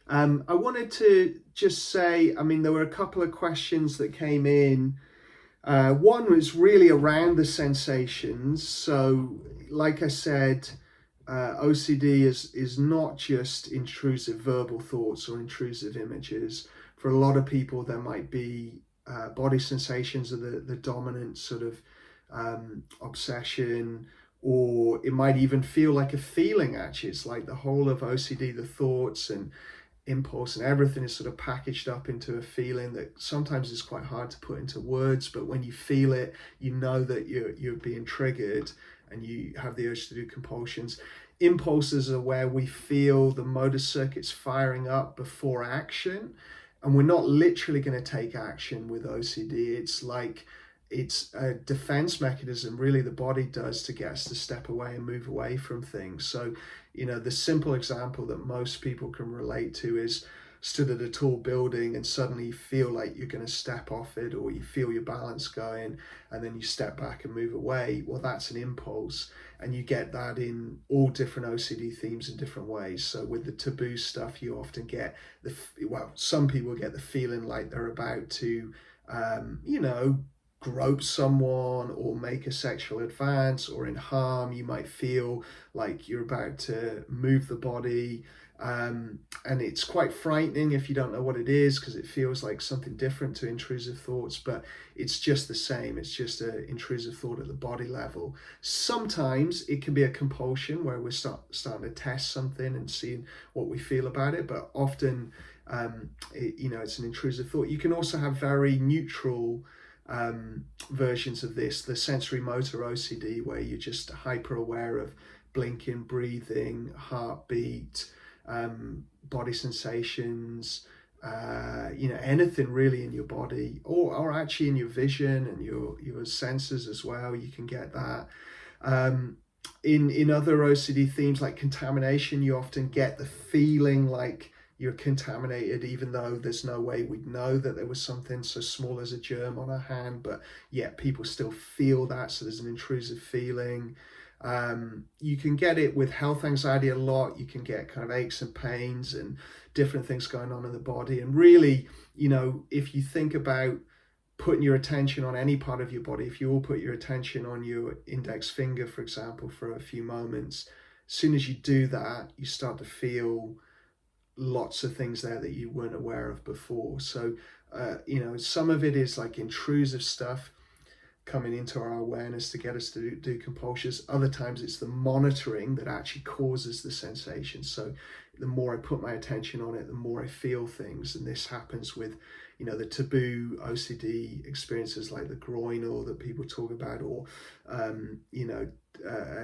I wanted to just say, I mean, there were a couple of questions that came in. One was really around the sensations. So, like I said, OCD is not just intrusive verbal thoughts or intrusive images. For a lot of people, there might be body sensations are the dominant sort of obsession, or it might even feel like a feeling actually. It's like the whole of OCD, the thoughts and impulse and everything is sort of packaged up into a feeling that sometimes is quite hard to put into words, but when you feel it, you know that you're being triggered and you have the urge to do compulsions. Impulses are where we feel the motor circuits firing up before action, and we're not literally going to take action with OCD. It's like it's a defense mechanism really the body does to get us to step away and move away from things. So, the simple example that most people can relate to is stood at a tall building and suddenly you feel like you're going to step off it, or you feel your balance going and then you step back and move away. Well, that's an impulse, and you get that in all different OCD themes in different ways. So with the taboo stuff, you often get some people get the feeling like they're about to grope someone or make a sexual advance, or in harm you might feel like you're about to move the body, and it's quite frightening if you don't know what it is, because it feels like something different to intrusive thoughts, but it's just the same. It's just an intrusive thought at the body level. Sometimes it can be a compulsion where we're starting to test something and seeing what we feel about it, but often it's an intrusive thought. You can also have very neutral versions of this, the sensorimotor OCD, where you're just hyper aware of blinking, breathing, heartbeat, body sensations, anything really in your body, or actually in your vision and your senses as well. You can get that. In other OCD themes like contamination, you often get the feeling like you're contaminated, even though there's no way we'd know that there was something so small as a germ on our hand, but yet people still feel that, so there's an intrusive feeling. You can get it with health anxiety a lot. You can get kind of aches and pains and different things going on in the body. And really, if you think about putting your attention on any part of your body, if you all put your attention on your index finger, for example, for a few moments, as soon as you do that, you start to feel lots of things there that you weren't aware of before. So, some of it is like intrusive stuff coming into our awareness to get us to do compulsions. Other times it's the monitoring that actually causes the sensation. So the more I put my attention on it, the more I feel things. And this happens with, the taboo OCD experiences like the groinal that people talk about, or,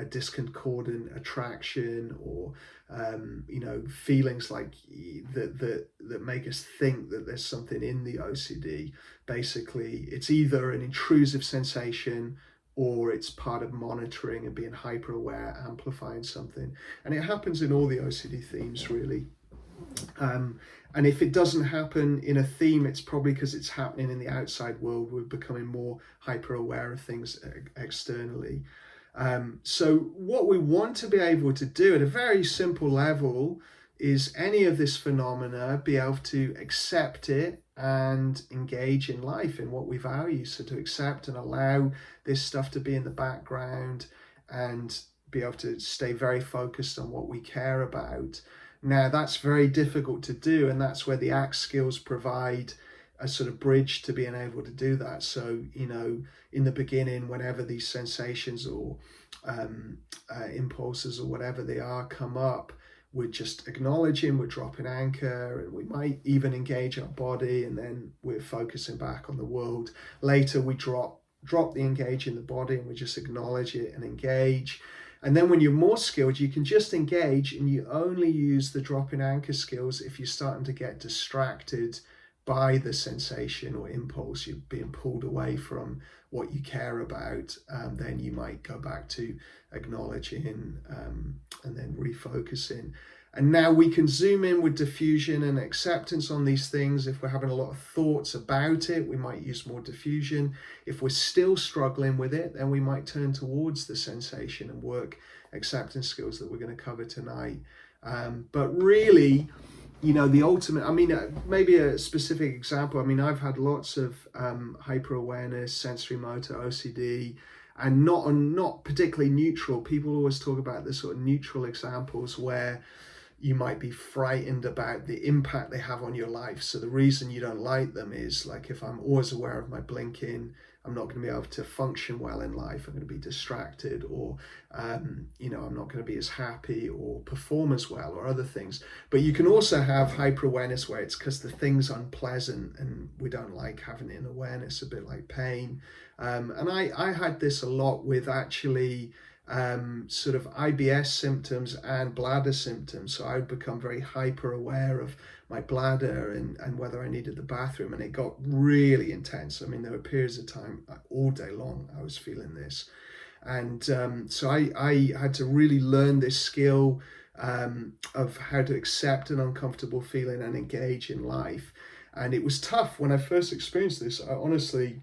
discordant attraction, or, feelings like that make us think that there's something in the OCD. Basically, it's either an intrusive sensation or it's part of monitoring and being hyper aware, amplifying something. And it happens in all the OCD themes, really. And if it doesn't happen in a theme, it's probably because it's happening in the outside world. We're becoming more hyper aware of things externally. So what we want to be able to do at a very simple level is any of this phenomena, be able to accept it and engage in life in what we value. So to accept and allow this stuff to be in the background and be able to stay very focused on what we care about. Now, that's very difficult to do, and that's where the ACT skills provide a sort of bridge to being able to do that. So, in the beginning, whenever these sensations or impulses or whatever they are come up, we're just acknowledging, we're dropping anchor, and we might even engage our body, and then we're focusing back on the world. Later, we drop the engage in the body, and we just acknowledge it and engage. And then when you're more skilled, you can just engage, and you only use the drop in anchor skills if you're starting to get distracted by the sensation or impulse, you're being pulled away from what you care about. Then you might go back to acknowledging and then refocusing. And now we can zoom in with diffusion and acceptance on these things. If we're having a lot of thoughts about it, we might use more diffusion. If we're still struggling with it, then we might turn towards the sensation and work acceptance skills that we're going to cover tonight. But really, the ultimate, I mean, maybe a specific example. I mean, I've had lots of hyper awareness, sensorimotor OCD, and not particularly neutral. People always talk about the sort of neutral examples where you might be frightened about the impact they have on your life. So the reason you don't like them is, like, if I'm always aware of my blinking, I'm not going to be able to function well in life. I'm going to be distracted, or I'm not going to be as happy or perform as well, or other things. But you can also have hyper awareness where it's because the thing's unpleasant and we don't like having it in awareness, a bit like pain. And I had this a lot with actually sort of IBS symptoms and bladder symptoms. So I would become very hyper aware of my bladder and whether I needed the bathroom, and it got really intense. I mean, there were periods of time all day long I was feeling this. And so I had to really learn this skill of how to accept an uncomfortable feeling and engage in life. And it was tough when I first experienced this. Honestly,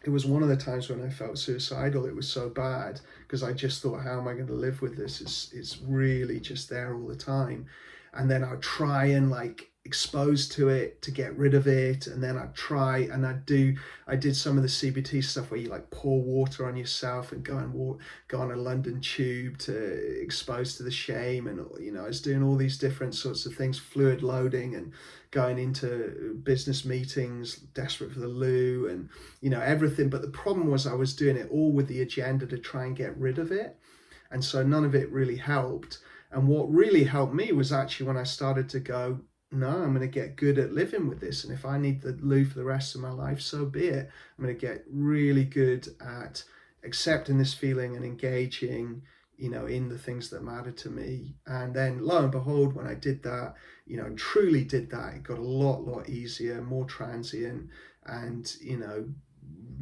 it was one of the times when I felt suicidal. It was so bad because I just thought, how am I going to live with this? It's really just there all the time. And then I'd try and like expose to it to get rid of it, and then I'd try and I did some of the CBT stuff where you like pour water on yourself and go on a London tube to expose to the shame, and I was doing all these different sorts of things, fluid loading, and going into business meetings desperate for the loo, and everything. But the problem was I was doing it all with the agenda to try and get rid of it, and so none of it really helped. And what really helped me was actually when I started to go, no, I'm going to get good at living with this. And if I need the loo for the rest of my life, so be it. I'm going to get really good at accepting this feeling and engaging, in the things that matter to me. And then lo and behold, when I did that, truly did that, it got a lot easier, more transient, and,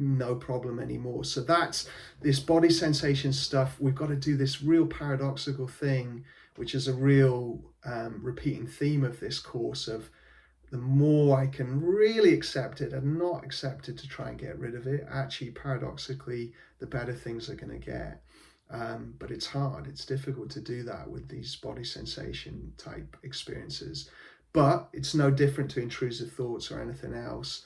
no problem anymore. So that's this body sensation stuff. We've got to do this real paradoxical thing, which is a real repeating theme of this course, of the more I can really accept it and not accept it to try and get rid of it, actually paradoxically the better things are going to get. But it's hard, it's difficult to do that with these body sensation type experiences. But it's no different to intrusive thoughts or anything else.